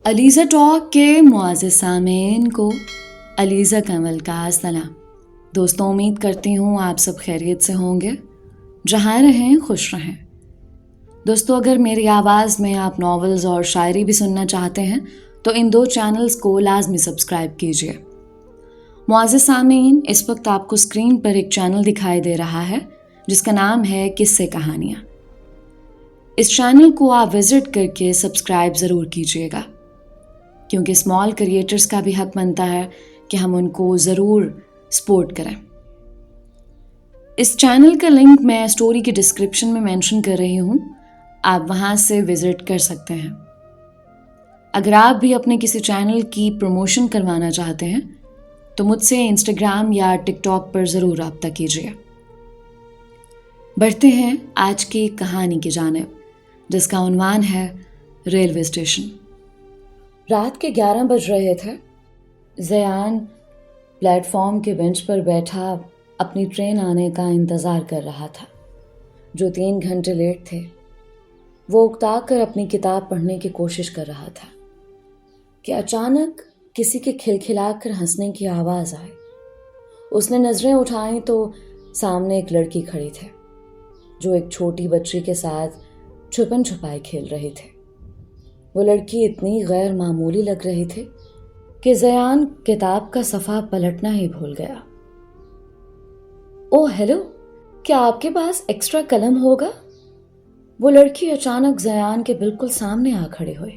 Alizeh talk کے معزز سامعین کو علیزہ کنول کا سلام۔ دوستوں، امید کرتی ہوں آپ سب خیریت سے ہوں گے، جہاں رہیں خوش رہیں۔ دوستوں، اگر میری آواز میں آپ ناولز اور شاعری بھی سننا چاہتے ہیں تو ان 2 چینلز کو لازمی سبسکرائب کیجیے۔ معزز سامعین، اس وقت آپ کو اسکرین پر ایک چینل دکھائی دے رہا ہے جس کا نام ہے قصے کہانیاں۔ اس چینل کو آپ وزٹ کر کے سبسکرائب ضرور کیجیے گا، کیونکہ اسمال کریٹرز کا بھی حق بنتا ہے کہ ہم ان کو ضرور سپورٹ کریں۔ اس چینل کا لنک میں اسٹوری کی ڈسکرپشن میں مینشن کر رہی ہوں، آپ وہاں سے وزٹ کر سکتے ہیں۔ اگر آپ بھی اپنے کسی چینل کی پروموشن کروانا چاہتے ہیں تو مجھ سے انسٹاگرام یا ٹک ٹاک پر ضرور رابطہ کیجیے۔ بڑھتے ہیں آج کی کہانی کی جانب، جس کا عنوان ہے ریلوے اسٹیشن۔ رات کے 11 بج رہے تھے۔ زیان پلیٹ فارم کے بینچ پر بیٹھا اپنی ٹرین آنے کا انتظار کر رہا تھا، جو 3 گھنٹے لیٹ تھے۔ وہ اکتا کر اپنی کتاب پڑھنے کی کوشش کر رہا تھا کہ اچانک کسی کے کھلکھلا کر ہنسنے کی آواز آئی۔ اس نے نظریں اٹھائیں تو سامنے ایک لڑکی کھڑی تھی، جو ایک چھوٹی بچی کے ساتھ چھپن چھپائی کھیل رہی تھی۔ وہ لڑکی اتنی غیر معمولی لگ رہی تھی کہ زیان کتاب کا صفحہ پلٹنا ہی بھول گیا۔ اوہ ہیلو، کیا آپ کے پاس ایکسٹرا قلم ہوگا؟ وہ لڑکی اچانک زیان کے بالکل سامنے آ کھڑی ہوئی۔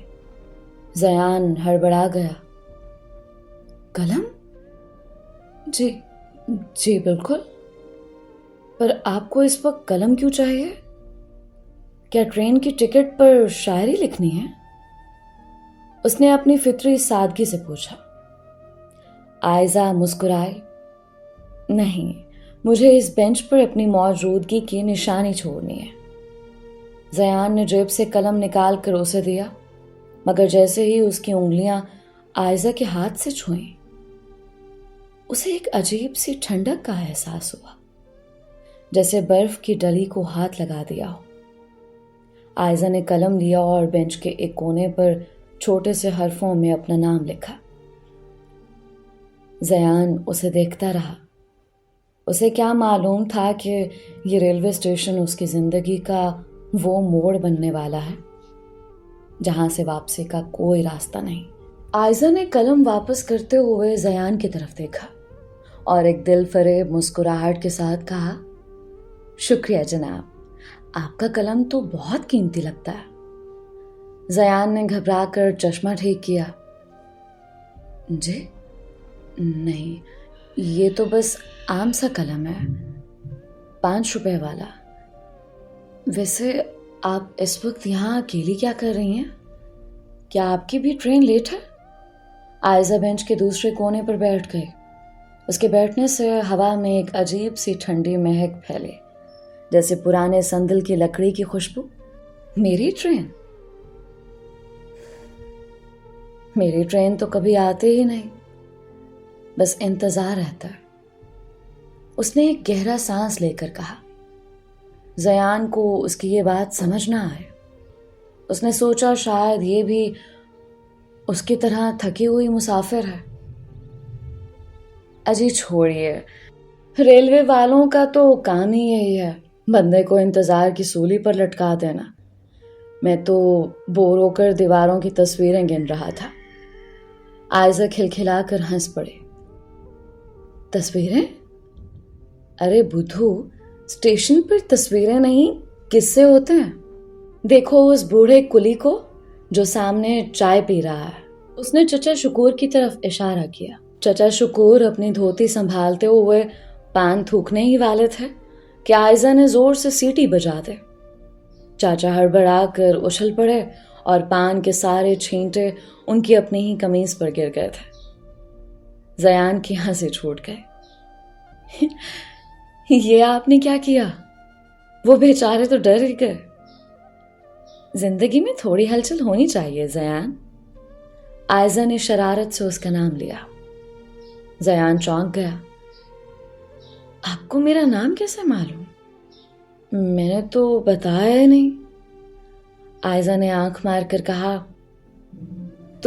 زیان ہڑبڑا گیا۔ قلم؟ جی بالکل، پر آپ کو اس وقت قلم کیوں چاہیے؟ کیا ٹرین کی ٹکٹ پر شاعری لکھنی ہے؟ اس نے اپنی فطری سادگی سے پوچھا۔ آئزہ مسکرائی۔ نہیں، مجھے اس بینچ پر اپنی موجودگی کی نشانی چھوڑنی ہے۔ زیان نے جیب سے قلم نکال کر اسے دیا، مگر جیسے ہی اس کی انگلیاں آئزہ کے ہاتھ سے چھوئیں، اسے ایک عجیب سی ٹھنڈک کا احساس ہوا، جیسے برف کی ڈلی کو ہاتھ لگا دیا ہو۔ آئزہ نے قلم لیا اور بینچ کے ایک کونے پر چھوٹے سے حرفوں میں اپنا نام لکھا۔ زیان اسے دیکھتا رہا۔ اسے کیا معلوم تھا کہ یہ ریلوے اسٹیشن اس کی زندگی کا وہ موڑ بننے والا ہے جہاں سے واپسی کا کوئی راستہ نہیں۔ آئزہ نے قلم واپس کرتے ہوئے زیان کی طرف دیکھا اور ایک دل فریب مسکراہٹ کے ساتھ کہا، شکریہ جناب، آپ کا قلم تو بہت قیمتی لگتا ہے۔ زیان نے گھبرا کر چشمہ ٹھیک کیا۔ جی نہیں، یہ تو بس عام سا قلم ہے، 5 روپے والا۔ ویسے آپ اس وقت یہاں اکیلی کیا کر رہی ہیں؟ کیا آپ کی بھی ٹرین لیٹ ہے؟ آئزہ بینچ کے دوسرے کونے پر بیٹھ گئی۔ اس کے بیٹھنے سے ہوا میں ایک عجیب سی ٹھنڈی مہک پھیلی، جیسے پرانے سندل کی لکڑی کی خوشبو۔ میری ٹرین تو کبھی آتے ہی نہیں، بس انتظار رہتا ہے۔ اس نے ایک گہرا سانس لے کر کہا۔ زیان کو اس کی یہ بات سمجھ نہ آئے۔ اس نے سوچا شاید یہ بھی اس کی طرح تھکی ہوئی مسافر ہے۔ اجی چھوڑیے، ریلوے والوں کا تو کام ہی یہی ہے، بندے کو انتظار کی سولی پر لٹکا دینا۔ میں تو بور ہو کر دیواروں کی تصویریں گن رہا تھا۔ آئزہ کھلکھلا کر ہنس پڑے۔ تصویریں؟ ارے بدھو، اسٹیشن پر تصویریں نہیں، قصے ہوتے ہیں۔ دیکھو اس بوڑھے کلی کو جو سامنے چائے پی رہا ہے۔ اس نے چچا شکور کی طرف اشارہ کیا۔ چچا شکور اپنی دھوتی سنبھالتے ہوئے پان تھوکنے ہی والے تھے کہ آئزہ نے زور سے سیٹی بجا دے۔ چاچا ہڑبڑا کر اچھل پڑے اور پان کے سارے چھینٹے ان کی اپنی ہی قمیض پر گر گئے تھے۔ زیان کی ہنسی چھوٹ گئی۔ یہ آپ نے کیا کیا؟ وہ بیچارے تو ڈر ہی گئے۔ زندگی میں تھوڑی ہلچل ہونی چاہیے زیان۔ آئزہ نے شرارت سے اس کا نام لیا۔ زیان چونک گیا۔ آپ کو میرا نام کیسے معلوم؟ میں نے تو بتایا ہی نہیں۔ آئزہ نے آنکھ مار کر کہا،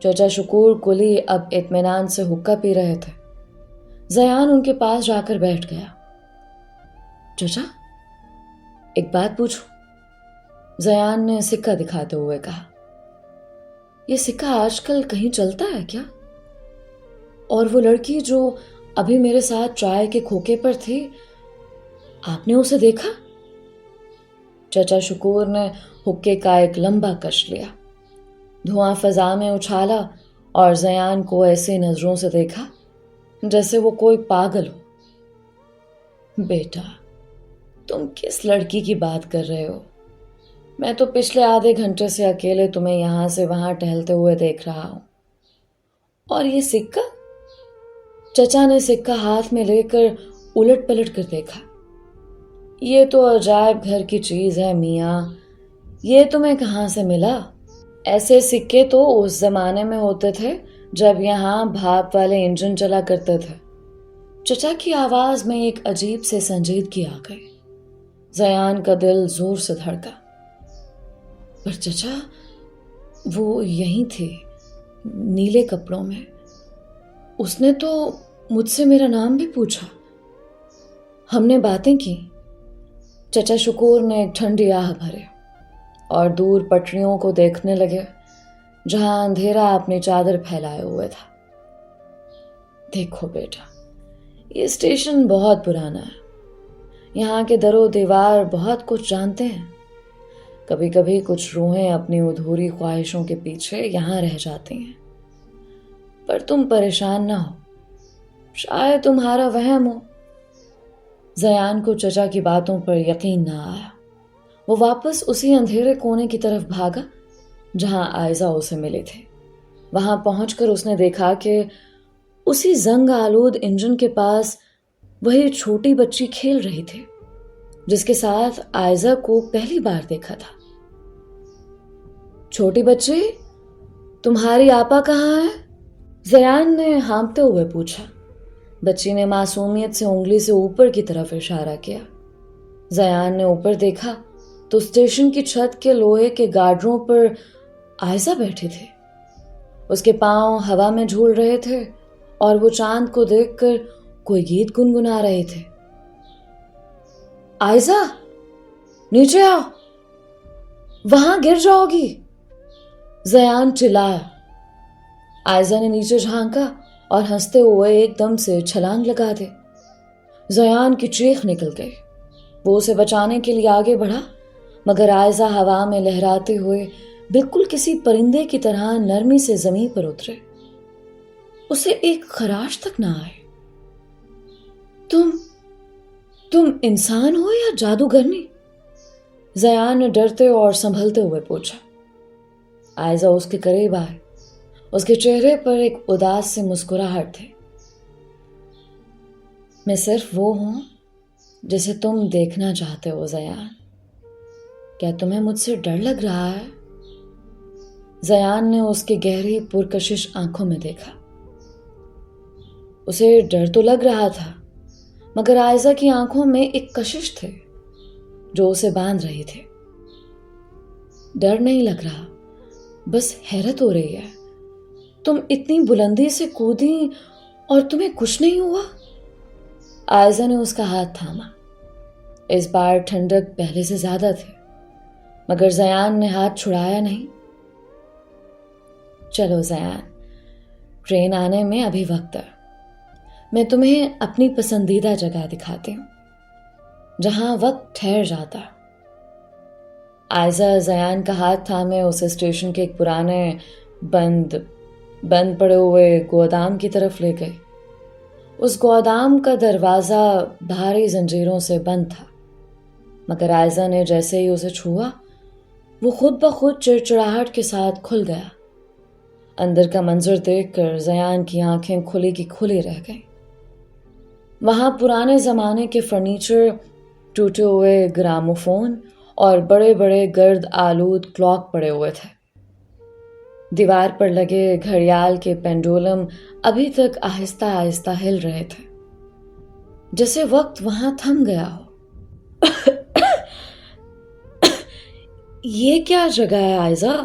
چچا شکور کلی اب اطمینان سے حقہ پی رہے تھے۔ زیان ان کے پاس جا کر بیٹھ گیا۔ چچا ایک بات پوچھوں؟ زیان نے سکہ دکھاتے ہوئے کہا۔ یہ سکہ آج کل کہیں چلتا ہے کیا؟ اور وہ لڑکی جو ابھی میرے ساتھ چائے کے کھوکے پر تھی، آپ نے اسے دیکھا؟ چچا شکور نے حقے کا ایک لمبا کش لیا، دھواں فضا میں اچھالا اور زیان کو ایسے نظروں سے دیکھا جیسے وہ کوئی پاگل ہو۔ بیٹا تم کس لڑکی کی بات کر رہے ہو؟ میں تو پچھلے آدھے گھنٹے سے اکیلے تمہیں یہاں سے وہاں ٹہلتے ہوئے دیکھ رہا ہوں۔ اور یہ سکہ؟ چچا نے سکہ ہاتھ میں لے کر الٹ پلٹ کر دیکھا۔ یہ تو عجائب گھر کی چیز ہے میاں، یہ تمہیں کہاں سے ملا؟ ایسے سکے تو اس زمانے میں ہوتے تھے جب یہاں بھاپ والے انجن چلا کرتے تھے۔ چچا کی آواز میں ایک عجیب سے سنجیدگی آ گئی۔ زیان کا دل زور سے دھڑکا۔ پر چچا وہ یہیں تھی، نیلے کپڑوں میں۔ اس نے تو مجھ سے میرا نام بھی پوچھا، ہم نے باتیں کی۔ چچا شکور نے ایک ٹھنڈی آہ بھرے اور دور پٹریوں کو دیکھنے لگے جہاں اندھیرا اپنی چادر پھیلائے ہوئے تھا۔ دیکھو بیٹا، یہ اسٹیشن بہت پرانا ہے، یہاں کے در و دیوار بہت کچھ جانتے ہیں۔ کبھی کبھی کچھ روحیں اپنی ادھوری خواہشوں کے پیچھے یہاں رہ جاتی ہیں، پر تم پریشان نہ ہو، شاید تمہارا وہم ہو۔ زیان کو چچا کی باتوں پر یقین نہ آیا۔ وہ واپس اسی اندھیرے کونے کی طرف بھاگا جہاں عائزہ اسے ملے تھے۔ وہاں پہنچ کر اس نے دیکھا کہ اسی زنگ آلود انجن کے پاس وہی چھوٹی بچی کھیل رہی تھی جس کے ساتھ عائزہ کو پہلی بار دیکھا تھا۔ چھوٹی بچی، تمہاری آپا کہاں ہے؟ زیان نے ہانپتے ہوئے پوچھا۔ بچی نے معصومیت سے انگلی سے اوپر کی طرف اشارہ کیا۔ زیان نے اوپر دیکھا تو اسٹیشن کی چھت کے لوہے کے گارڈروں پر عائزہ بیٹھی تھی۔ اس کے پاؤں ہوا میں جھول رہے تھے اور وہ چاند کو دیکھ کر کوئی گیت گنگنا رہے تھے۔ عائزہ نیچے آؤ، وہاں گر جاؤ گی، زیان چلایا۔ عائزہ نے نیچے جھانکا اور ہنستے ہوئے ایک دم سے چھلانگ لگا دے۔ زیان کی چیخ نکل گئی۔ وہ اسے بچانے کے لیے آگے بڑھا، مگر عائزہ ہوا میں لہراتے ہوئے بالکل کسی پرندے کی طرح نرمی سے زمین پر اترے۔ اسے ایک خراش تک نہ آئے۔ تم انسان ہو یا جادوگرنی؟ زیان نے ڈرتے اور سنبھلتے ہوئے پوچھا۔ عائزہ اس کے قریب آئے۔ اس کے چہرے پر ایک اداس سے مسکراہٹ تھی۔ میں صرف وہ ہوں جسے تم دیکھنا چاہتے ہو زیان۔ کیا تمہیں مجھ سے ڈر لگ رہا ہے؟ زیان نے اس کی گہری پرکشش آنکھوں میں دیکھا۔ اسے ڈر تو لگ رہا تھا، مگر عائزہ کی آنکھوں میں ایک کشش تھی جو اسے باندھ رہی تھی۔ ڈر نہیں لگ رہا، بس حیرت ہو رہی ہے۔ تم اتنی بلندی سے کودی اور تمہیں کچھ نہیں ہوا؟ عائزہ نے اس کا ہاتھ تھاما۔ اس بار ٹھنڈک پہلے سے زیادہ تھی، مگر زیان نے ہاتھ چھڑایا نہیں۔ چلو زیان، ٹرین آنے میں ابھی وقت ہے۔ میں تمہیں اپنی پسندیدہ جگہ دکھاتی ہوں جہاں وقت ٹھہر جاتا۔ عائزہ زیان کا ہاتھ تھامے اسے اسٹیشن کے ایک پرانے بند پڑے ہوئے گودام کی طرف لے گئی۔ اس گودام کا دروازہ بھاری زنجیروں سے بند تھا، مگر عائزہ نے جیسے ہی اسے چھوا وہ خود بخود چڑچڑاہٹ کے ساتھ کھل گیا۔ اندر کا منظر دیکھ کر زیان کی آنکھیں کھلی کی کھلی رہ گئیں۔ وہاں پرانے زمانے کے فرنیچر، ٹوٹے ہوئے گراموفون اور بڑے بڑے گرد آلود کلاک پڑے ہوئے تھے۔ دیوار پر لگے گھڑیال کے پینڈولم ابھی تک آہستہ آہستہ ہل رہے تھے، جیسے وقت وہاں تھم گیا ہو۔ یہ کیا جگہ ہے عائزہ؟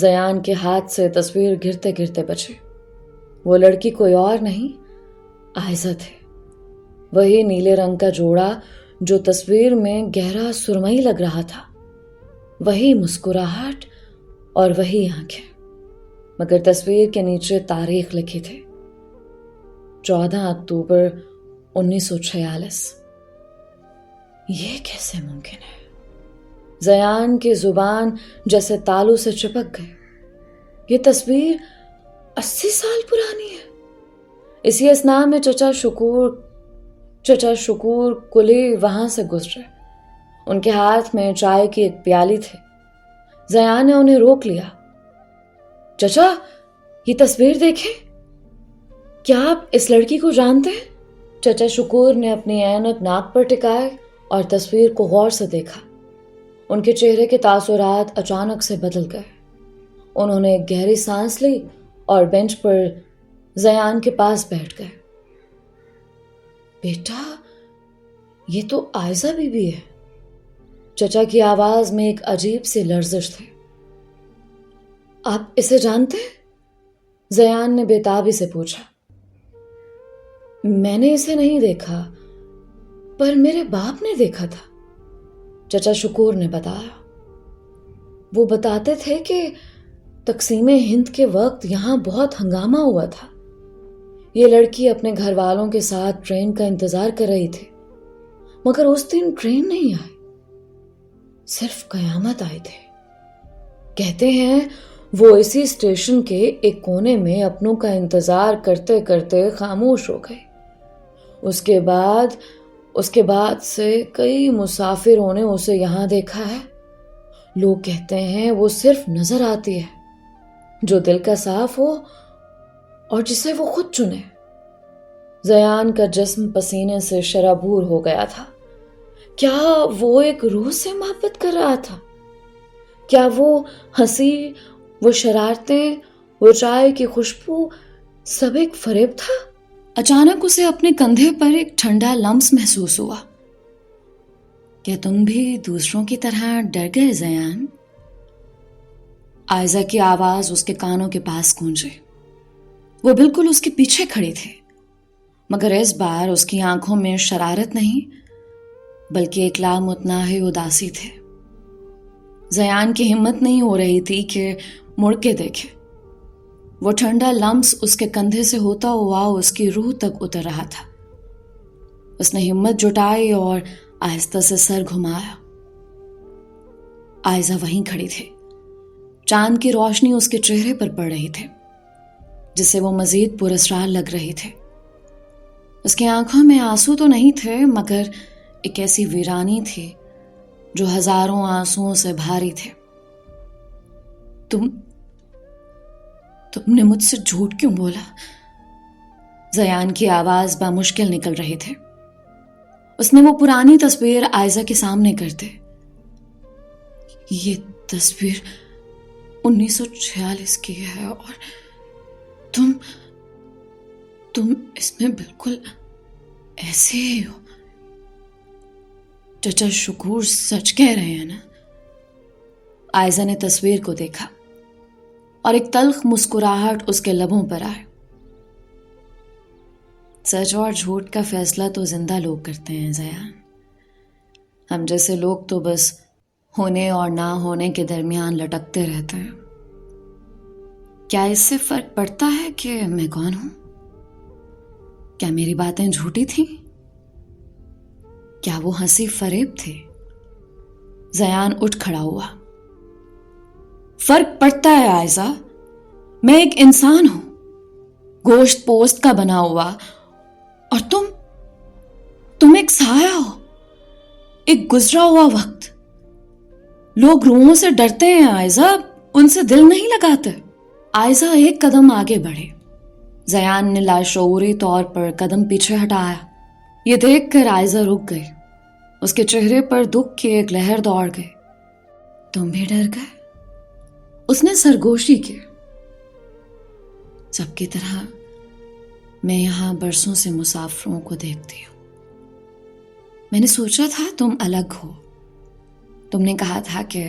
زیان کے ہاتھ سے تصویر گرتے گرتے بچی۔ وہ لڑکی کوئی اور نہیں، عائزہ تھے، وہی نیلے رنگ کا جوڑا جو تصویر میں گہرا سرمئی لگ رہا تھا، وہی مسکراہٹ اور وہی آنکھیں، مگر تصویر کے نیچے تاریخ لکھی تھی، 14 اکتوبر 1946۔ یہ کیسے ممکن ہے؟ زیان کی زبان جیسے تالو سے چپک گئی۔ یہ تصویر 80 سال پرانی ہے۔ اسی اثناء میں چچا شکور کلی وہاں سے گزرے۔ ان کے ہاتھ میں چائے کی ایک پیالی تھی۔ زیان نے انہیں روک لیا۔ چچا، یہ تصویر دیکھیں، کیا آپ اس لڑکی کو جانتے ہیں؟ چچا شکور نے اپنی عینک ناک پر ٹکائے اور تصویر کو غور سے دیکھا۔ ان کے چہرے کے تاثرات اچانک سے بدل گئے۔ انہوں نے ایک گہری سانس لی اور بینچ پر زیان کے پاس بیٹھ گئے۔ بیٹا، یہ تو عائزہ بی بی ہے۔ چچا کی آواز میں ایک عجیب سی لرزش تھی۔ آپ اسے جانتے ہیں؟ زیان نے بے تابی سے پوچھا۔ میں نے اسے نہیں دیکھا، پر میرے باپ نے دیکھا تھا، چچا شکور نے بتایا۔ وہ بتاتے تھے کہ تقسیم ہند کے وقت یہاں بہت ہنگامہ ہوا تھا۔ یہ لڑکی اپنے گھر والوں کے ساتھ ٹرین کا انتظار کر رہی تھی، مگر اس دن ٹرین نہیں آئی، صرف قیامت آئی تھی۔ کہتے ہیں وہ اسی اسٹیشن کے ایک کونے میں اپنوں کا انتظار کرتے کرتے خاموش ہو گئی۔ اس کے بعد سے کئی مسافروں نے اسے یہاں دیکھا ہے۔ لوگ کہتے ہیں وہ صرف نظر آتی ہے، جو دل کا صاف ہو اور جسے وہ خود چنے۔ زیان کا جسم پسینے سے شرابور ہو گیا تھا۔ کیا وہ ایک روح سے محبت کر رہا تھا؟ کیا وہ ہنسی، وہ شرارتیں، وہ چائے کی خوشبو سب ایک فریب تھا؟ اچانک اسے اپنے کندھے پر ایک ٹھنڈا لمس محسوس ہوا۔ کیا تم بھی دوسروں کی طرح ڈر گئے زیان؟ عائزہ کی آواز اس کے کانوں کے پاس گونجی۔ وہ بالکل اس کے پیچھے کھڑی تھی، مگر اس بار اس کی آنکھوں میں شرارت نہیں بلکہ ایک لامتناہی اداسی تھی۔ زیان کی ہمت نہیں ہو رہی تھی کہ مڑ کے دیکھے۔ وہ ٹھنڈا لمس اس کے کندھے سے ہوتا ہوا اس کی روح تک اتر رہا تھا۔ اس نے ہمت جٹائی اور آہستہ سے سر گھمایا۔ عائزہ وہیں کھڑی تھی۔ چاند کی روشنی اس کے چہرے پر پڑ رہی تھی، جس سے وہ مزید پراسرار لگ رہی تھی۔ اس کی آنکھوں میں آنسو تو نہیں تھے، مگر ایک ایسی ویرانی تھی جو ہزاروں آنسوؤں سے بھاری تھے۔ تم نے مجھ سے جھوٹ کیوں بولا؟ زیان کی آواز بامشکل نکل رہی تھی۔ اس نے وہ پرانی تصویر عائزہ کے سامنے کر دی۔ یہ تصویر 1946 کی ہے اور تم اس میں بالکل ایسے ہی ہو۔ چچا شکور سچ کہہ رہے ہیں نا؟ عائزہ نے تصویر کو دیکھا اور ایک تلخ مسکراہٹ اس کے لبوں پر آئے۔ سچ اور جھوٹ کا فیصلہ تو زندہ لوگ کرتے ہیں زیان۔ ہم جیسے لوگ تو بس ہونے اور نہ ہونے کے درمیان لٹکتے رہتے ہیں۔ کیا اس سے فرق پڑتا ہے کہ میں کون ہوں؟ کیا میری باتیں جھوٹی تھیں؟ کیا وہ ہنسی فریب تھی؟ زیان اٹھ کھڑا ہوا۔ فرق پڑتا ہے عائزہ، میں ایک انسان ہوں، گوشت پوست کا بنا ہوا، اور تم ایک سایہ ہو، ایک گزرا ہوا وقت۔ لوگ روحوں سے ڈرتے ہیں عائزہ، ان سے دل نہیں لگاتے۔ عائزہ ایک قدم آگے بڑھے۔ زیان نے لاشعوری طور پر قدم پیچھے ہٹایا۔ یہ دیکھ کر عائزہ رک گئی۔ اس کے چہرے پر دکھ کی ایک لہر دوڑ گئی۔ تم بھی ڈر گئے؟ اس نے سرگوشی کی۔ سب کی طرح میں یہاں برسوں سے مسافروں کو دیکھتی ہوں۔ میں نے سوچا تھا تم الگ ہو۔ تم نے کہا تھا کہ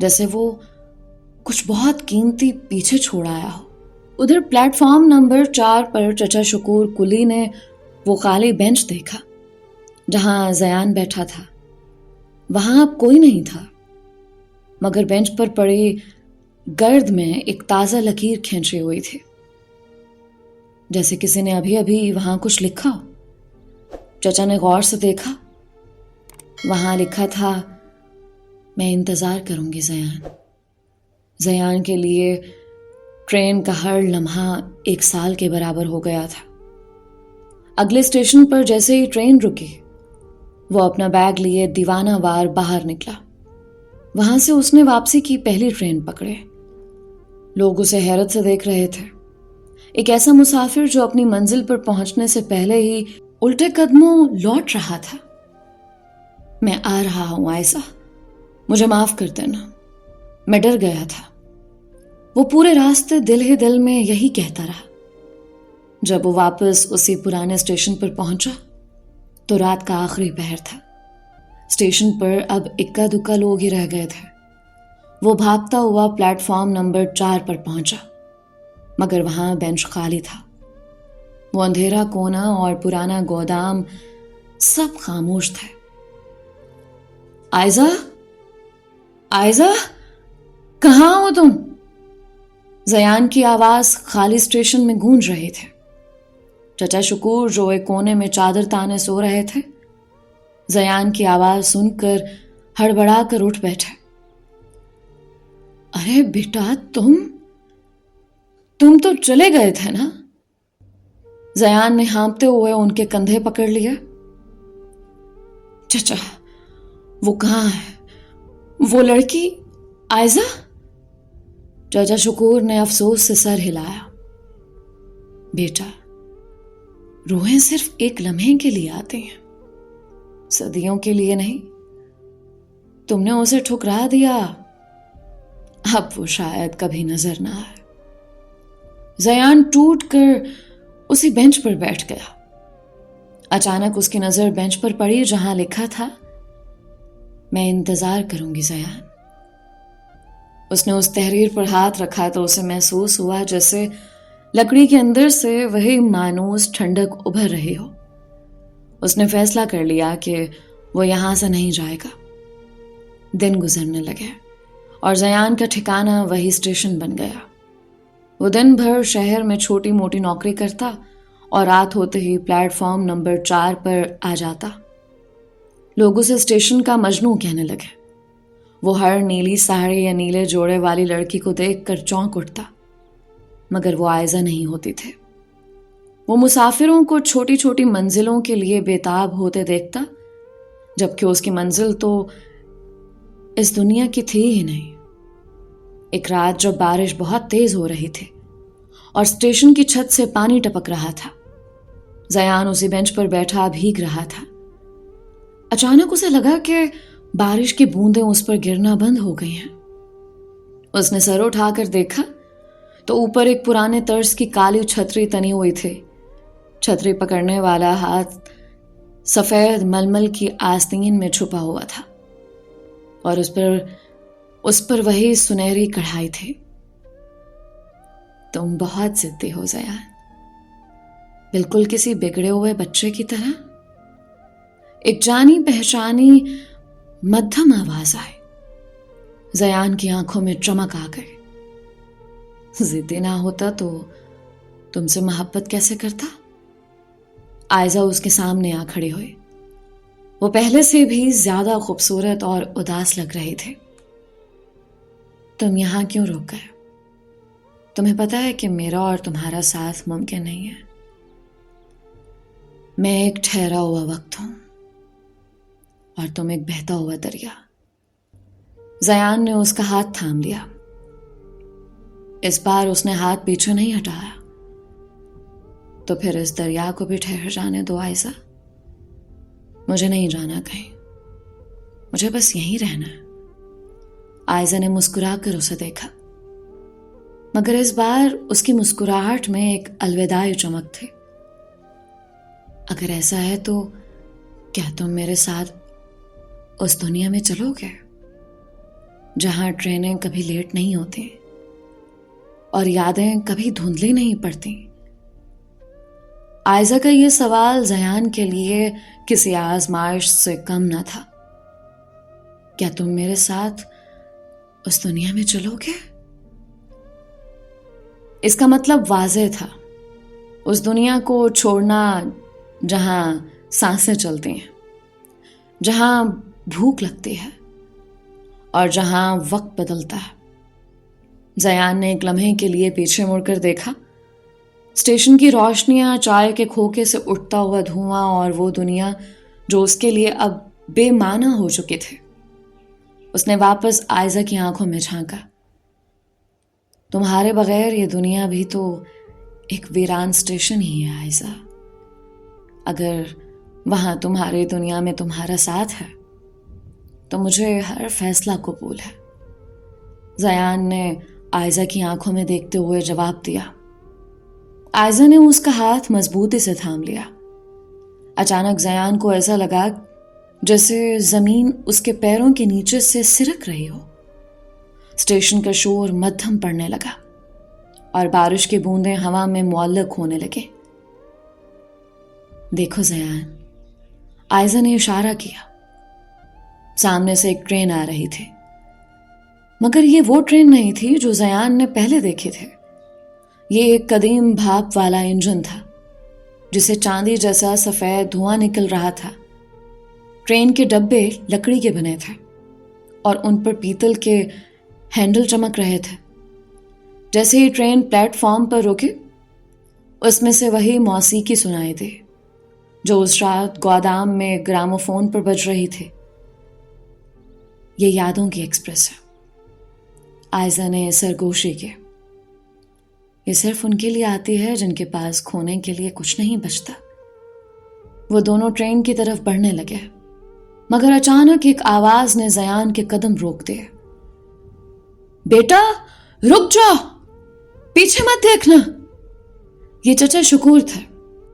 جیسے وہ کچھ بہت قیمتی پیچھے چھوڑ آیا ہو۔ ادھر پلیٹ فارم نمبر 4 پر چچا شکور کلی نے وہ خالی بینچ دیکھا جہاں زیان بیٹھا تھا۔ وہاں اب کوئی نہیں تھا، مگر بینچ پر پڑی گرد میں ایک تازہ لکیر کھینچی ہوئی تھی، جیسے کسی نے ابھی ابھی وہاں کچھ لکھا ہو۔ چچا نے غور سے دیکھا، وہاں لکھا تھا، میں انتظار کروں گی زیان کے لیے ٹرین کا ہر لمحہ 1 سال کے برابر ہو گیا تھا۔ اگلے اسٹیشن پر جیسے ہی ٹرین رکی، وہ اپنا بیگ لیے دیوانہ وار باہر نکلا۔ وہاں سے اس نے واپسی کی پہلی ٹرین پکڑے۔ لوگ اسے حیرت سے دیکھ رہے تھے، ایک ایسا مسافر جو اپنی منزل پر پہنچنے سے پہلے ہی الٹے قدموں لوٹ رہا تھا۔ میں آ رہا ہوں عائزہ، مجھے معاف کر دینا، میں ڈر گیا تھا۔ وہ پورے راستے دل ہی دل میں یہی کہتا رہا۔ جب وہ واپس اسی پرانے اسٹیشن پر پہنچا تو رات کا آخری پہر تھا۔ اسٹیشن پر اب اکا دکا لوگ ہی رہ گئے تھے۔ وہ بھاگتا ہوا پلیٹ فارم نمبر 4 پر پہنچا، مگر وہاں بینچ خالی تھا۔ وہ اندھیرا کونا اور پرانا گودام سب خاموش تھے۔ عائزہ کہاں ہو تم؟ زیان کی آواز خالی اسٹیشن میں گونج رہی تھی۔ چچا شکور جو ایک کونے میں چادر تانے سو رہے تھے، زیان کی آواز سن کر ہڑبڑا کر اٹھ بیٹھے۔ ارے بیٹا، تم تو چلے گئے تھے نا؟ زیان نے ہانپتے ہوئے ان کے کندھے پکڑ لیا۔ چچا، وہ کہاں ہے؟ وہ لڑکی عائزہ؟ چچا شکور نے افسوس سے سر ہلایا۔ بیٹا، روحیں صرف ایک لمحے کے لیے آتی ہیں، صدیوں کے لیے نہیں۔ تم نے اسے ٹھکرا دیا، اب وہ شاید کبھی نظر نہ آئے۔ زیان ٹوٹ کر اسی بینچ پر بیٹھ گیا۔ اچانک اس کی نظر بینچ پر پڑی جہاں لکھا تھا، میں انتظار کروں گی زیان۔ اس نے اس تحریر پر ہاتھ رکھا تو اسے محسوس ہوا جیسے لکڑی کے اندر سے وہی مانوس ٹھنڈک ابھر رہی ہو۔ اس نے فیصلہ کر لیا کہ وہ یہاں سے نہیں جائے گا۔ دن گزرنے لگے اور زیان کا ٹھکانہ وہی اسٹیشن بن گیا۔ وہ دن بھر شہر میں چھوٹی موٹی نوکری کرتا اور رات ہوتے ہی پلیٹ فارم نمبر 4 پر آ جاتا۔ لوگ اسے اسٹیشن کا مجنوں کہنے لگے۔ وہ ہر نیلی ساڑی یا نیلے جوڑے والی لڑکی کو دیکھ کر چونک اٹھتا، مگر وہ عائزہ نہیں ہوتی تھے۔ وہ مسافروں کو چھوٹی چھوٹی منزلوں کے لیے بےتاب ہوتے دیکھتا، جبکہ اس کی منزل تو اس دنیا کی تھی ہی نہیں۔ ایک رات جب بارش بہت تیز ہو رہی تھی اور اسٹیشن کی چھت سے پانی ٹپک رہا تھا، زیان اسی بینچ پر بیٹھا بھیگ رہا تھا۔ اچانک اسے لگا کہ بارش کی بوندیں اس پر گرنا بند ہو گئی ہیں۔ اس نے سر اٹھا کر دیکھا تو اوپر ایک پرانے طرز کی کالی چھتری تنی ہوئی تھی۔ چھتری پکڑنے والا ہاتھ سفید ململ کی آستین میں چھپا ہوا تھا اور اس پر وہی سنہری کڑھائی تھی۔ تم بہت ضدی ہو زیان، بالکل کسی بگڑے ہوئے بچے کی طرح۔ ایک جانی پہچانی مدھم آواز آئی۔ زیان کی آنکھوں میں چمک آ گئی۔ ضدی نہ ہوتا تو تم سے محبت کیسے کرتا؟ عائزہ اس کے سامنے آ کھڑی ہوئی۔ وہ پہلے سے بھی زیادہ خوبصورت اور اداس لگ رہی تھی۔ تم یہاں کیوں رک گئے؟ تمہیں پتا ہے کہ میرا اور تمہارا ساتھ ممکن نہیں ہے۔ میں ایک ٹھہرا ہوا وقت ہوں اور تم ایک بہتا ہوا دریا۔ زیان نے اس کا ہاتھ تھام لیا۔ اس بار اس نے ہاتھ پیچھے نہیں ہٹایا۔ تو پھر اس دریا کو بھی ٹھہر جانے دو عائزہ۔ مجھے نہیں جانا کہیں، مجھے بس یہیں رہنا ہے۔ عائزہ نے مسکرا کر اسے دیکھا، مگر اس بار اس کی مسکراہٹ میں ایک الوداعی چمک تھی۔ اگر ایسا ہے تو کیا تم میرے ساتھ اس دنیا میں چلو گے جہاں ٹرینیں کبھی لیٹ نہیں ہوتی اور یادیں کبھی دھندلی نہیں پڑتی۔ عائزہ کا یہ سوال زیان کے لیے کسی آزمائش سے کم نہ تھا۔ کیا تم میرے ساتھ اس دنیا میں چلو گے؟ اس کا مطلب واضح تھا، اس دنیا کو چھوڑنا جہاں سانسیں چلتی ہیں، جہاں بھوک لگتی ہے اور جہاں وقت بدلتا ہے۔ زیان نے ایک لمحے کے لیے پیچھے مڑ کر دیکھا، اسٹیشن کی روشنیاں، چائے کے کھوکے سے اٹھتا ہوا دھواں، اور وہ دنیا جو اس کے لیے اب بے معنی ہو چکی تھی۔ اس نے واپس عائزہ کی آنکھوں میں جھانکا۔ تمہارے بغیر یہ دنیا بھی تو ایک ویران اسٹیشن ہی ہے عائزہ۔ اگر وہاں تمہاری دنیا میں تمہارا ساتھ ہے تو مجھے ہر فیصلہ قبول ہے۔ زیان نے عائزہ کی آنکھوں میں دیکھتے ہوئے جواب دیا۔ عائزہ نے اس کا ہاتھ مضبوطی سے تھام لیا۔ اچانک زیان کو ایسا لگا جیسے زمین اس کے پیروں کے نیچے سے سرک رہی ہو۔ اسٹیشن کا شور مدھم پڑنے لگا اور بارش کی بوندیں ہوا میں معلق ہونے لگے۔ دیکھو زیان، عائزہ نے اشارہ کیا۔ سامنے سے ایک ٹرین آ رہی تھی، مگر یہ وہ ٹرین نہیں تھی جو زیان نے پہلے دیکھے تھے۔ یہ ایک قدیم بھاپ والا انجن تھا جسے چاندی جیسا سفید دھواں نکل رہا تھا۔ ٹرین کے ڈبے لکڑی کے بنے تھے اور ان پر پیتل کے ہینڈل چمک رہے تھے۔ جیسے ہی ٹرین پلیٹ فارم پر رکی، اس میں سے وہی موسیقی سنائی دی جو اس رات گودام میں گراموفون پر بج رہی تھی۔ یہ یادوں کی ایکسپریس ہے، عائزہ نے سرگوشی کی۔ یہ صرف ان کے لیے آتی ہے جن کے پاس کھونے کے لیے کچھ نہیں بچتا۔ وہ دونوں ٹرین کی طرف بڑھنے لگے، مگر اچانک ایک آواز نے زیان کے قدم روک دیے۔ بیٹا رک جاؤ، پیچھے مت دیکھنا۔ یہ چچا شکور تھے۔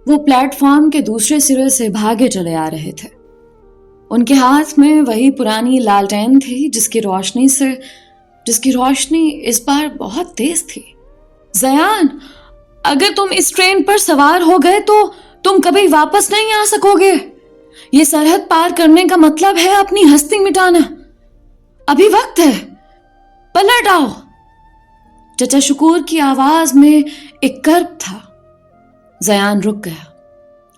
وہ پلیٹ فارم کے دوسرے سرے سے بھاگے چلے آ رہے تھے۔ ان کے ہاتھ میں وہی پرانی لالٹین تھی جس کی روشنی اس بار بہت تیز تھی۔ زیان، اگر تم اس ٹرین پر سوار ہو گئے تو تم کبھی واپس نہیں آ سکو گے۔ یہ سرحد پار کرنے کا مطلب ہے اپنی ہستی مٹانا۔ ابھی وقت ہے، پلٹ آؤ۔ چچا شکور کی آواز میں ایک کرب تھا۔ زیان رک گیا۔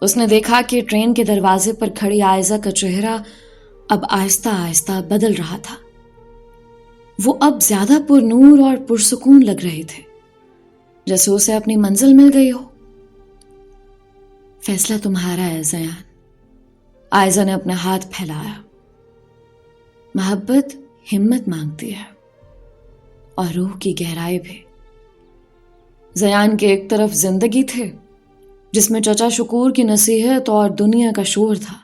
اس نے دیکھا کہ ٹرین کے دروازے پر کھڑی عائزہ کا چہرہ اب آہستہ آہستہ بدل رہا تھا۔ وہ اب زیادہ پر نور اور پرسکون لگ رہے تھے، جیسے اسے اپنی منزل مل گئی ہو۔ فیصلہ تمہارا ہے زیان، عائزہ نے اپنا ہاتھ پھیلایا۔ محبت ہمت مانگتی ہے اور روح کی گہرائی بھی۔ زیان کے ایک طرف زندگی تھے جس میں چچا شکور کی نصیحت اور دنیا کا شور تھا،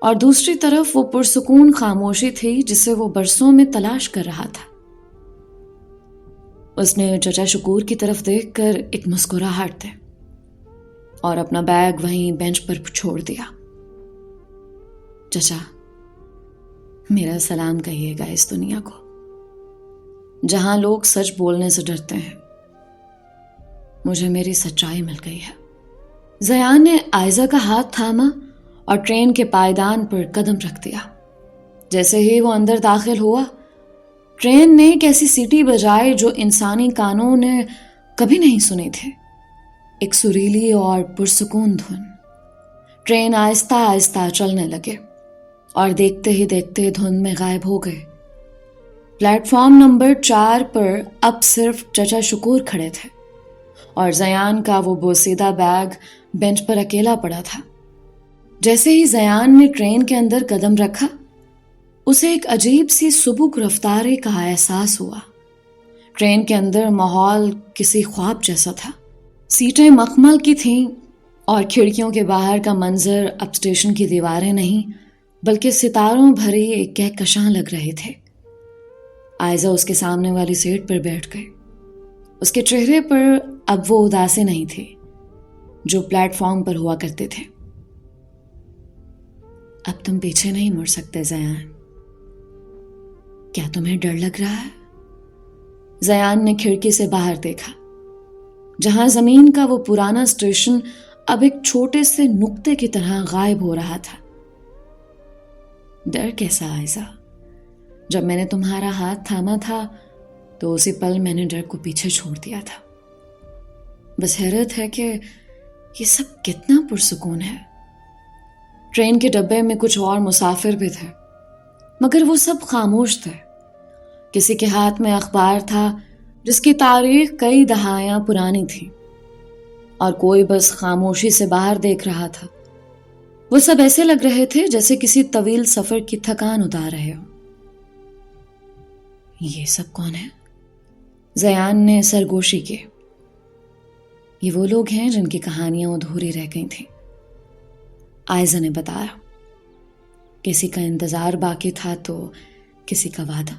اور دوسری طرف وہ پرسکون خاموشی تھی جسے وہ برسوں میں تلاش کر رہا تھا۔ اس نے چچا شکور کی طرف دیکھ کر ایک مسکراہٹ دی اور اپنا بیگ وہیں بینچ پر چھوڑ دیا۔ چچا، میرا سلام کہیے گا اس دنیا کو جہاں لوگ سچ بولنے سے ڈرتے ہیں۔ مجھے میری سچائی مل گئی ہے۔ زیان نے عائزہ کا ہاتھ تھاما اور ٹرین کے پائیدان پر قدم رکھ دیا۔ جیسے ہی وہ اندر داخل ہوا، ٹرین نے ایک ایسی سیٹی بجائی جو انسانی کانوں نے کبھی نہیں سنی تھی۔ ایک سریلی اور پرسکون دھن۔ ٹرین آہستہ آہستہ چلنے لگے اور دیکھتے ہی دیکھتے دھند میں غائب ہو گئے۔ پلیٹ فارم نمبر 4 پر اب صرف چچا شکور کھڑے تھے اور زیان کا وہ بوسیدہ بیگ بینچ پر اکیلا پڑا تھا۔ جیسے ہی زیان نے ٹرین کے اندر قدم رکھا، اسے ایک عجیب سی سبک رفتاری کا احساس ہوا۔ ٹرین کے اندر ماحول کسی خواب جیسا تھا۔ سیٹیں مخمل کی تھیں اور کھڑکیوں کے باہر کا منظر اب اسٹیشن کی دیواریں نہیں بلکہ ستاروں بھری ایک کہکشاں لگ رہے تھے۔ عائزہ اس کے سامنے والی سیٹ پر بیٹھ گئی۔ اس کے چہرے پر اب وہ اداسی نہیں تھی جو پلیٹ فارم پر ہوا کرتے تھے۔ اب تم پیچھے نہیں مڑ سکتے زیان، کیا تمہیں ڈر لگ رہا ہے؟ زیان نے کھڑکی سے باہر دیکھا جہاں زمین کا وہ پرانا اسٹیشن اب ایک چھوٹے سے نقطے کی طرح غائب ہو رہا تھا۔ ڈر کیسا عائزہ؟ جب میں نے تمہارا ہاتھ تھاما تھا تو اسی پل میں نے ڈر کو پیچھے چھوڑ دیا تھا۔ بس حیرت ہے کہ یہ سب کتنا پرسکون ہے۔ ٹرین کے ڈبے میں کچھ اور مسافر بھی تھے مگر وہ سب خاموش تھے۔ کسی کے ہاتھ میں اخبار تھا جس کی تاریخ کئی دہائیاں پرانی تھی اور کوئی بس خاموشی سے باہر دیکھ رہا تھا۔ وہ سب ایسے لگ رہے تھے جیسے کسی طویل سفر کی تھکان اتار رہے ہو۔ یہ سب کون ہے؟ زیان نے سرگوشی کی۔ یہ وہ لوگ ہیں جن کی کہانیاں ادھوری رہ گئی تھیں، عائزہ نے بتایا۔ کسی کا انتظار باقی تھا تو کسی کا وعدہ۔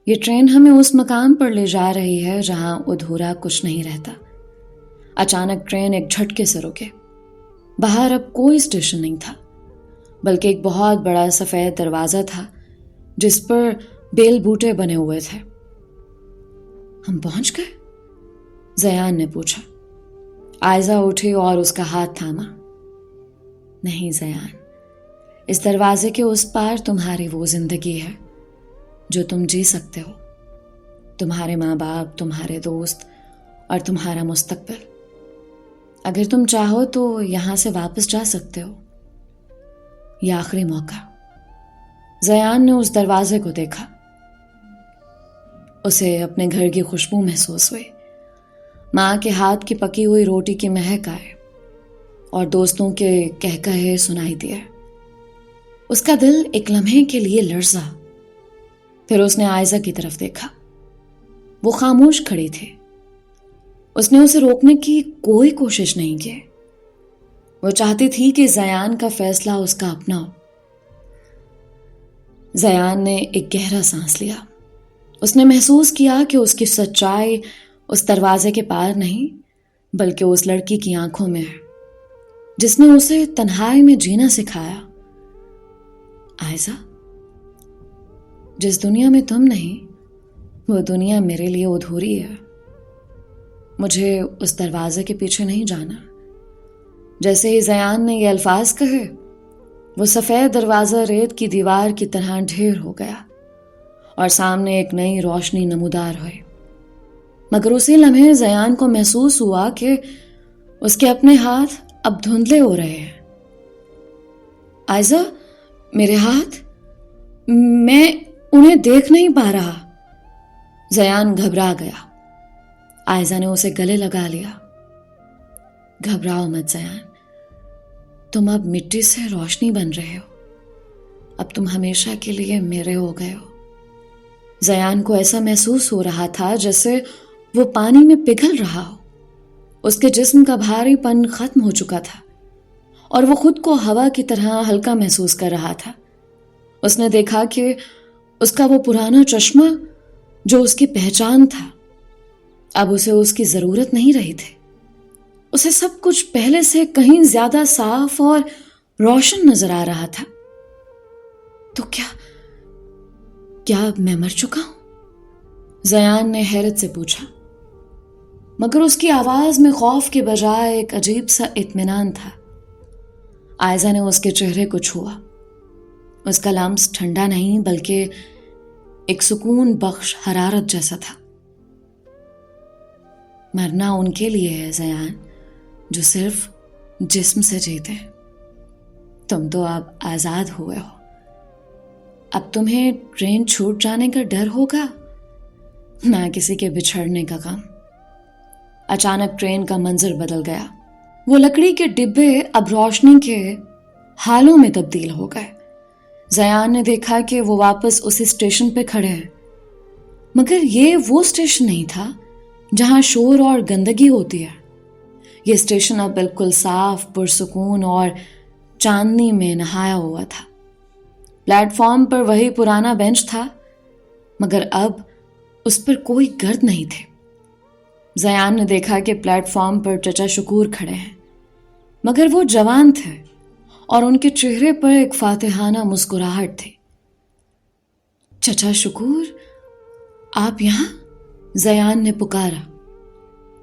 یہ ٹرین ہمیں اس مقام پر لے جا رہی ہے جہاں ادھورا کچھ نہیں رہتا۔ اچانک ٹرین ایک جھٹکے سے رکے۔ باہر اب کوئی اسٹیشن نہیں تھا بلکہ ایک بہت بڑا سفید دروازہ تھا جس پر بیل بوٹے بنے ہوئے تھے۔ ہم پہنچ گئے؟ زیان نے پوچھا۔ عائزہ اٹھی اور اس کا ہاتھ تھاما۔ نہیں زیان، اس دروازے کے اس پار تمہاری وہ زندگی ہے جو تم جی سکتے ہو، تمہارے ماں باپ، تمہارے دوست اور تمہارا مستقبل۔ اگر تم چاہو تو یہاں سے واپس جا سکتے ہو۔ یہ آخری موقع۔ زیان نے اس دروازے کو دیکھا۔ اسے اپنے گھر کی خوشبو محسوس ہوئی، ماں کے ہاتھ کی پکی ہوئی روٹی کی مہک آئے اور دوستوں کے کہکہے سنائی دیے۔ اس کا دل ایک لمحے کے لیے لرزا۔ پھر اس نے عائزہ کی طرف دیکھا۔ وہ خاموش کھڑی تھی۔ اس نے اسے روکنے کی کوئی کوشش نہیں کی۔ وہ چاہتی تھی کہ زیان کا فیصلہ اس کا اپنا ہو۔ زیان نے ایک گہرا سانس لیا۔ اس نے محسوس کیا کہ اس کی سچائی اس دروازے کے پار نہیں بلکہ اس لڑکی کی آنکھوں میں ہے جس نے اسے تنہائی میں جینا سکھایا۔ عائزہ، جس دنیا میں تم نہیں وہ دنیا میرے لیے ادھوری ہے۔ مجھے اس دروازے کے پیچھے نہیں جانا۔ جیسے ہی زیان نے یہ الفاظ کہے وہ سفید دروازہ ریت کی دیوار کی طرح ڈھیر ہو گیا اور سامنے ایک نئی روشنی نمودار ہوئی۔ مگر اسی لمحے زیان کو محسوس ہوا کہ اس کے اپنے ہاتھ اب دھندلے ہو رہے ہیں۔ عائزہ، میرے ہاتھ، میں انہیں دیکھ نہیں پا رہا۔ زیان گھبرا گیا۔ عائزہ نے اسے گلے لگا لیا۔ گھبراؤ مت زیان، تم اب مٹی سے روشنی بن رہے ہو۔ اب تم ہمیشہ کے لیے میرے ہو گئے ہو۔ زیان کو ایسا محسوس ہو رہا تھا جیسے وہ پانی میں پگھل رہا ہو۔ اس کے جسم کا بھاری پن ختم ہو چکا تھا اور وہ خود کو ہوا کی طرح ہلکا محسوس کر رہا تھا۔ اس نے دیکھا کہ اس کا وہ پرانا چشمہ جو اس کی پہچان تھا اب اسے اس کی ضرورت نہیں رہی تھی۔ اسے سب کچھ پہلے سے کہیں زیادہ صاف اور روشن نظر آ رہا تھا۔ تو کیا میں مر چکا ہوں؟ زیان نے حیرت سے پوچھا، مگر اس کی آواز میں خوف کے بجائے ایک عجیب سا اطمینان تھا۔ عائزہ نے اس کے چہرے کو چھوا۔ اس کا لمس ٹھنڈا نہیں بلکہ ایک سکون بخش حرارت جیسا تھا۔ مرنا ان کے لیے ہے زیان جو صرف جسم سے جیتے ہیں۔ تم تو اب آزاد ہوئے ہو۔ اب تمہیں ٹرین چھوٹ جانے کا ڈر ہوگا، نہ کسی کے بچھڑنے کا غم۔ اچانک ٹرین کا منظر بدل گیا۔ وہ لکڑی کے ڈبے اب روشنی کے ہالوں میں تبدیل ہو گئے۔ زیان نے دیکھا کہ وہ واپس اسی اسٹیشن پہ کھڑے ہیں، مگر یہ وہ اسٹیشن نہیں تھا جہاں شور اور گندگی ہوتی ہے۔ یہ اسٹیشن اب بالکل صاف، پرسکون اور چاندنی میں نہایا ہوا تھا۔ پلیٹ فارم پر وہی پرانا بینچ تھا مگر اب اس پر کوئی گرد نہیں تھے۔ زیان نے دیکھا کہ پلیٹ فارم پر چچا شکور کھڑے ہیں، مگر وہ جوان تھے اور ان کے چہرے پر ایک فاتحانہ مسکراہٹ تھی۔ چچا شکور، آپ یہاں؟ زیان نے پکارا۔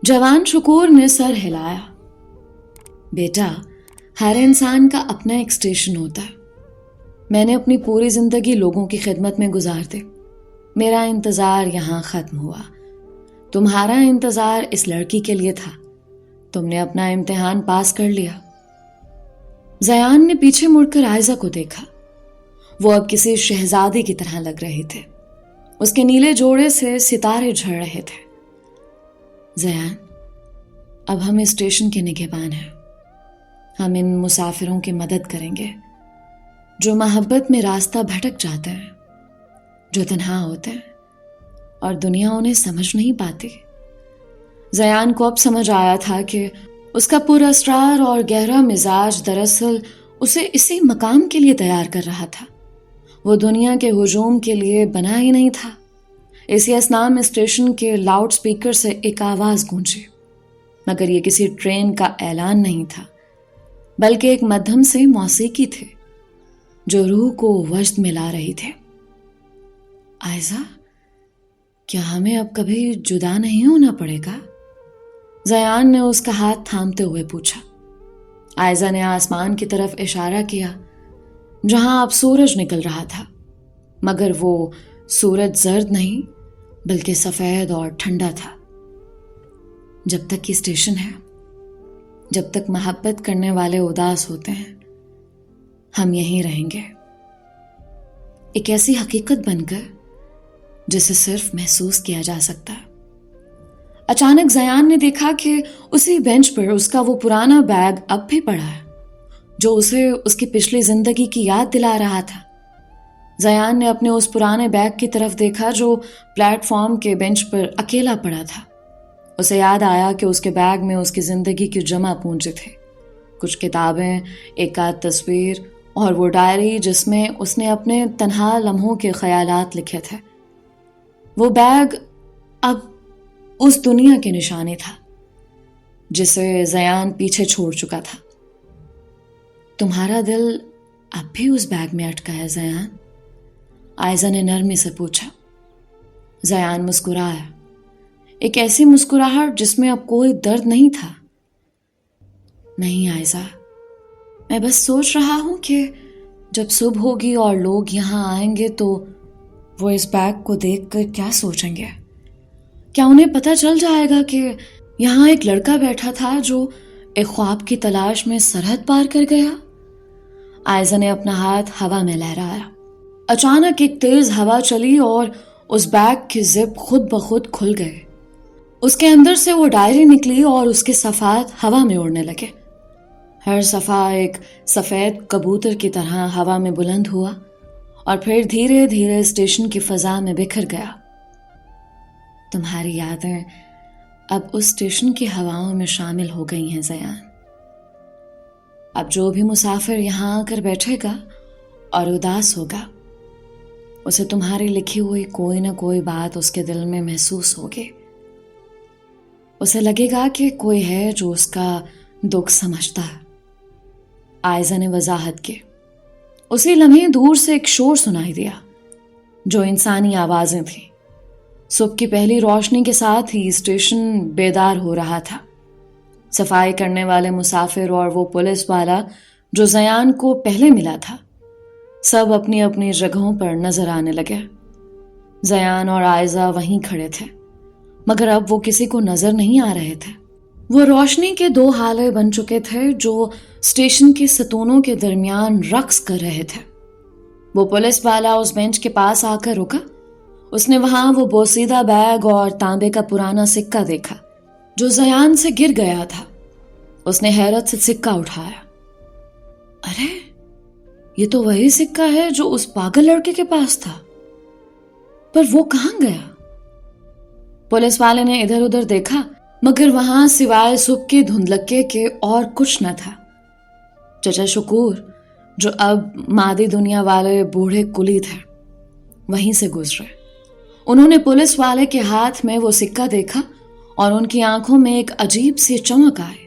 جوان شکور نے سر ہلایا۔ بیٹا، ہر انسان کا اپنا ایک اسٹیشن ہوتا ہے۔ میں نے اپنی پوری زندگی لوگوں کی خدمت میں گزار دی۔ میرا انتظار یہاں ختم ہوا۔ تمہارا انتظار اس لڑکی کے لیے تھا۔ تم نے اپنا امتحان پاس کر لیا۔ زیان نے پیچھے مڑ کر عائزہ کو دیکھا۔ وہ اب کسی شہزادی کی طرح لگ رہے تھے۔ اس کے نیلے جوڑے سے ستارے جھڑ رہے تھے۔ زیان، اب ہم اسٹیشن کے نگہبان ہیں۔ ہم ان مسافروں کی مدد کریں گے جو محبت میں راستہ بھٹک جاتے ہیں، جو تنہا ہوتے ہیں اور دنیا انہیں سمجھ نہیں پاتی۔ زیان کو اب سمجھ آیا تھا کہ اس کا پر اسرار اور گہرا مزاج دراصل اسے اسی مقام کے لیے تیار کر رہا تھا۔ وہ دنیا کے ہجوم کے لیے بنا ہی نہیں تھا۔ اسی اثناء میں اسٹیشن کے لاؤڈ سپیکر سے ایک آواز گونجی، مگر یہ کسی ٹرین کا اعلان نہیں تھا، بلکہ ایک مدھم سے موسیقی تھی جو روح کو وجد میں لا رہی تھی۔ عائزہ، کیا ہمیں اب کبھی جدا نہیں ہونا پڑے گا؟ زیان نے اس کا ہاتھ تھامتے ہوئے پوچھا۔ عائزہ نے آسمان کی طرف اشارہ کیا جہاں اب سورج نکل رہا تھا، مگر وہ سورج زرد نہیں بلکہ سفید اور ٹھنڈا تھا۔ جب تک یہ اسٹیشن ہے، جب تک محبت کرنے والے اداس ہوتے ہیں، ہم یہیں رہیں گے، ایک ایسی حقیقت بن کر جسے صرف محسوس کیا جا سکتا ہے۔ اچانک زیان نے دیکھا کہ اسی بینچ پر اس کا وہ پرانا بیگ اب بھی پڑا ہے جو اسے اس کی پچھلی زندگی کی یاد دلا رہا تھا۔ زیان نے اپنے اس پرانے بیگ کی طرف دیکھا جو پلیٹ فارم کے بینچ پر اکیلا پڑا تھا۔ اسے یاد آیا کہ اس کے بیگ میں اس کی زندگی کی جمع پونجی تھی، کچھ کتابیں، ایک آدھ تصویر اور وہ ڈائری جس میں اس نے اپنے تنہا لمحوں کے خیالات لکھے تھے۔ وہ بیگ اب اس دنیا کی نشانی تھا جسے زیان پیچھے چھوڑ چکا تھا۔ تمہارا دل اب بھی اس بیگ میں اٹکا ہے زیان؟ عائزہ نے نرمی سے پوچھا۔ زیان مسکرایا، ایک ایسی مسکراہٹ جس میں اب کوئی درد نہیں تھا۔ نہیں عائزہ، میں بس سوچ رہا ہوں کہ جب صبح ہوگی اور لوگ یہاں آئیں گے تو وہ اس بیگ کو دیکھ کر کیا سوچیں گے؟ کیا انہیں پتہ چل جائے گا کہ یہاں ایک لڑکا بیٹھا تھا جو ایک خواب کی تلاش میں سرحد پار کر گیا؟ عائزہ نے اپنا ہاتھ ہوا میں لہرایا۔ اچانک ایک تیز ہوا چلی اور اس بیگ کے زپ خود بخود کھل گئے۔ اس کے اندر سے وہ ڈائری نکلی اور اس کے صفحات ہوا میں اڑنے لگے۔ ہر صفحہ ایک سفید کبوتر کی طرح ہوا میں بلند ہوا اور پھر دھیرے دھیرے اسٹیشن کی فضا میں بکھر گیا۔ تمہاری یادیں اب اس اسٹیشن کی ہواؤں میں شامل ہو گئی ہیں زیان۔ اب جو بھی مسافر یہاں آ کر بیٹھے گا اور اداس ہوگا، اسے تمہاری لکھی ہوئی کوئی نہ کوئی بات اس کے دل میں محسوس ہوگی۔ اسے لگے گا کہ کوئی ہے جو اس کا دکھ سمجھتا ہے۔ عائزہ نے وضاحت کی۔ اسی لمحے دور سے ایک شور سنائی دیا جو انسانی آوازیں تھیں۔ صبح کی پہلی روشنی کے ساتھ ہی اسٹیشن بیدار ہو رہا تھا۔ صفائی کرنے والے مسافر اور وہ پولیس والا جو زیان کو پہلے ملا تھا، سب اپنی اپنی جگہوں پر نظر آنے لگے۔ زیان اور عائزہ وہیں کھڑے تھے، مگر اب وہ کسی کو نظر نہیں آ رہے تھے۔ وہ روشنی کے دو ہالے بن چکے تھے جو اسٹیشن کے ستونوں کے درمیان رقص کر رہے تھے۔ وہ پولیس والا اس بینچ کے پاس آ کر رکا۔ اس نے وہاں وہ بوسیدہ بیگ اور تانبے کا پرانا سکہ دیکھا جو زیان سے گر گیا تھا۔ اس نے حیرت سے سکہ اٹھایا۔ ارے، یہ تو وہی سکہ ہے جو اس پاگل لڑکے کے پاس تھا، پر وہ کہاں گیا؟ پولیس والے نے ادھر ادھر دیکھا، مگر وہاں سوائے صبح کے دھندلکے کے اور کچھ نہ تھا۔ چچا شکور، جو اب مادی دنیا والے بوڑھے کلی تھے، وہیں سے گزرے۔ انہوں نے پولیس والے کے ہاتھ میں وہ سکہ دیکھا اور ان کی آنکھوں میں ایک عجیب سی چمک آئی۔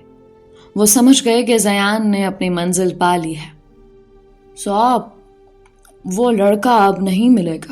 وہ سمجھ گئے کہ زیان نے اپنی منزل پا لی ہے۔ صاحب، وہ لڑکا اب نہیں ملے گا۔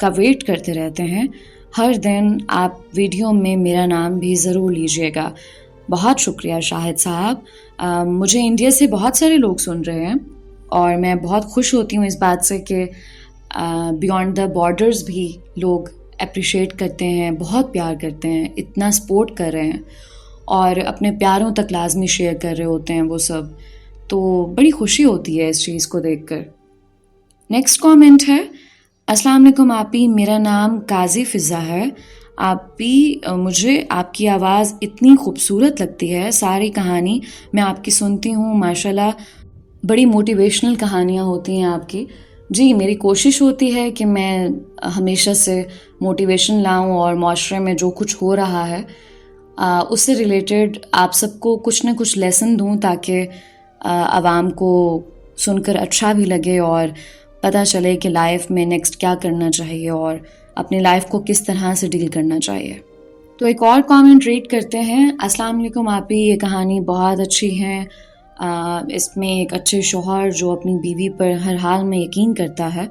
کا ویٹ کرتے رہتے ہیں. ہر دن آپ ویڈیو میں میرا نام بھی ضرور لیجیے گا. بہت شکریہ شاہد صاحب. مجھے انڈیا سے بہت سارے لوگ سن رہے ہیں اور میں بہت خوش ہوتی ہوں اس بات سے کہ بیونڈ دا بارڈرز بھی لوگ اپریشیٹ کرتے ہیں, بہت پیار کرتے ہیں, اتنا سپورٹ کر رہے ہیں اور اپنے پیاروں تک لازمی شیئر کر رہے ہوتے ہیں وہ سب. تو بڑی خوشی ہوتی ہے اس چیز کو دیکھ کر. نیکسٹ کامنٹ ہے, السلام علیکم آپی, میرا نام قاضی فضا ہے. آپی مجھے آپ کی آواز اتنی خوبصورت لگتی ہے, ساری کہانی میں آپ کی سنتی ہوں, ماشاءاللہ بڑی موٹیویشنل کہانیاں ہوتی ہیں آپ کی. جی میری کوشش ہوتی ہے کہ میں ہمیشہ سے موٹیویشن لاؤں اور معاشرے میں جو کچھ ہو رہا ہے اس سے ریلیٹڈ آپ سب کو کچھ نہ کچھ لیسن دوں تاکہ عوام کو سن کر اچھا بھی لگے اور پتہ چلے کہ لائف میں نیکسٹ کیا کرنا چاہیے اور اپنی لائف کو کس طرح سے ڈیل کرنا چاہیے. تو ایک اور کامنٹ ریڈ کرتے ہیں. السلام علیکم آپی, یہ کہانی بہت اچھی ہے. اس میں ایک اچھے شوہر جو اپنی بیوی پر ہر حال میں یقین کرتا ہے,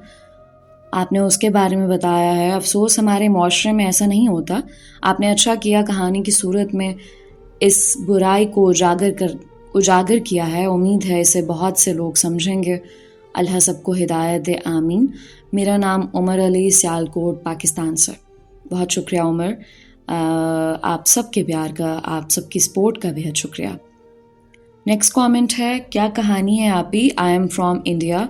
آپ نے اس کے بارے میں بتایا ہے. افسوس ہمارے معاشرے میں ایسا نہیں ہوتا. آپ نے اچھا کیا کہانی کی صورت میں اس برائی کو اجاگر کیا ہے. امید ہے اسے بہت سے لوگ سمجھیں گے. اللہ سب کو ہدایت دے, آمین. میرا نام عمر علی, سیالکوٹ, پاکستان سے. بہت شکریہ عمر, آپ سب کے پیار کا, آپ سب کی سپورٹ کا بہت شکریہ. نیکسٹ کامنٹ ہے, کیا کہانی ہے آپی, I am from India.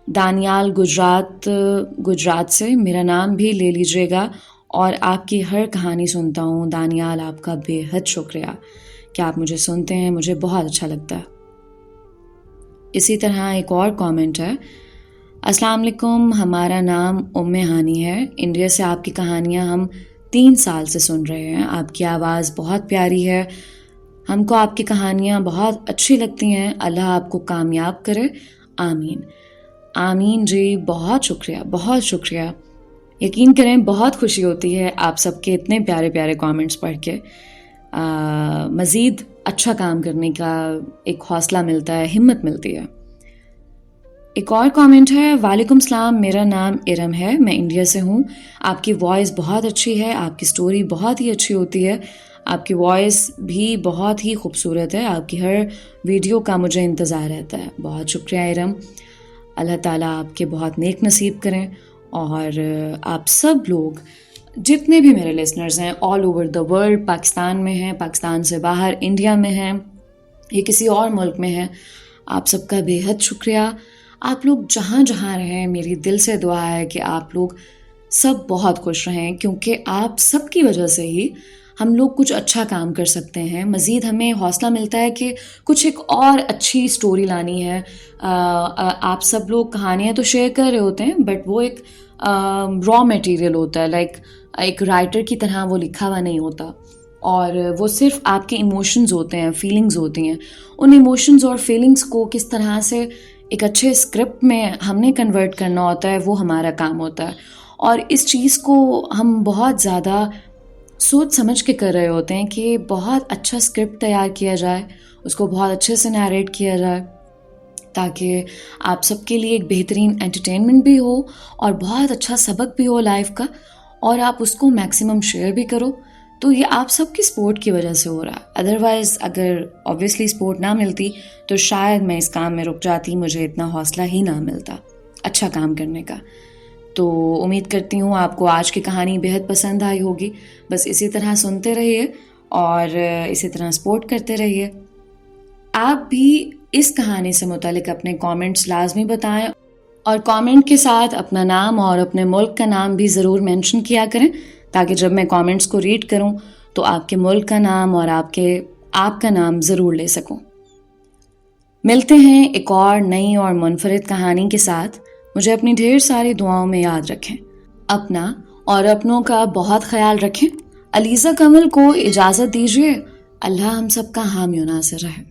Daniyal Gujarat سے. میرا نام بھی لے لیجیے گا اور آپ کی ہر کہانی سنتا ہوں. دانیال آپ کا بے حد شکریہ کہ آپ مجھے سنتے ہیں, مجھے بہت اچھا لگتا ہے. اسی طرح ایک اور کامنٹ ہے, السلام علیکم, ہمارا نام ہانی ہے. انڈیا سے آپ کی کہانیاں ہم 3 سال سے سن رہے ہیں. آپ کی آواز بہت پیاری ہے, ہم کو آپ کی کہانیاں بہت اچھی لگتی ہیں. اللہ آپ کو کامیاب کرے, آمین. آمین جی, بہت شکریہ, بہت شکریہ. یقین کریں بہت خوشی ہوتی ہے آپ سب کے اتنے پیارے پیارے کامنٹس پڑھ کے. مزید اچھا کام کرنے کا ایک حوصلہ ملتا ہے, ہمت ملتی ہے. ایک اور کامنٹ ہے, وعلیکم السلام, میرا نام ارم ہے, میں انڈیا سے ہوں. آپ کی وائس بہت اچھی ہے, آپ کی سٹوری بہت ہی اچھی ہوتی ہے, آپ کی وائس بھی بہت ہی خوبصورت ہے. آپ کی ہر ویڈیو کا مجھے انتظار رہتا ہے. بہت شکریہ ارم. اللہ تعالیٰ آپ کے بہت نیک نصیب کریں. اور آپ سب لوگ جتنے بھی میرے لسنرز ہیں all over the world, Pakistan میں ہیں, پاکستان سے باہر انڈیا میں ہیں, یہ کسی اور ملک میں ہیں, آپ سب کا بے حد شکریہ. آپ لوگ جہاں جہاں رہیں, میری دل سے دعا ہے کہ آپ لوگ سب بہت خوش رہیں, کیونکہ آپ سب کی وجہ سے ہی ہم لوگ کچھ اچھا کام کر سکتے ہیں. مزید ہمیں حوصلہ ملتا ہے کہ کچھ ایک اور اچھی سٹوری لانی ہے. آپ سب لوگ کہانیاں تو شیئر کر رہے ہوتے ہیں, بٹ وہ ایک را میٹیریل ہوتا ہے, لائک ایک رائٹر کی طرح وہ لکھا ہوا نہیں ہوتا, اور وہ صرف آپ کے ایموشنز ہوتے ہیں, فیلنگز ہوتی ہیں. ان ایموشنز اور فیلنگز کو کس طرح سے ایک اچھے اسکرپٹ میں ہم نے کنورٹ کرنا ہوتا ہے, وہ ہمارا کام ہوتا ہے. اور اس چیز کو ہم بہت زیادہ سوچ سمجھ کے کر رہے ہوتے ہیں کہ بہت اچھا اسکرپٹ تیار کیا جائے, اس کو بہت اچھے سے نیریٹ کیا جائے, تاکہ آپ سب کے لیے ایک بہترین انٹرٹینمنٹ بھی ہو اور بہت اچھا سبق بھی ہو لائف کا, اور آپ اس کو میکسیمم شیئر بھی کرو. تو یہ آپ سب کی سپورٹ کی وجہ سے ہو رہا ہے. ادروائز اگر اوبویسلی سپورٹ نہ ملتی تو شاید میں اس کام میں رک جاتی, مجھے اتنا حوصلہ ہی نہ ملتا اچھا کام کرنے کا. تو امید کرتی ہوں آپ کو آج کی کہانی بہت پسند آئی ہوگی. بس اسی طرح سنتے رہیے اور اسی طرح سپورٹ کرتے رہیے. آپ بھی اس کہانی سے متعلق اپنے کامنٹس لازمی بتائیں, اور کامنٹ کے ساتھ اپنا نام اور اپنے ملک کا نام بھی ضرور مینشن کیا کریں, تاکہ جب میں کامنٹس کو ریڈ کروں تو آپ کے ملک کا نام اور آپ کا نام ضرور لے سکوں. ملتے ہیں ایک اور نئی اور منفرد کہانی کے ساتھ. مجھے اپنی ڈھیر ساری دعاؤں میں یاد رکھیں. اپنا اور اپنوں کا بہت خیال رکھیں. علیزہ کمل کو اجازت دیجیے. اللہ ہم سب کا حامی و ناصر رہے.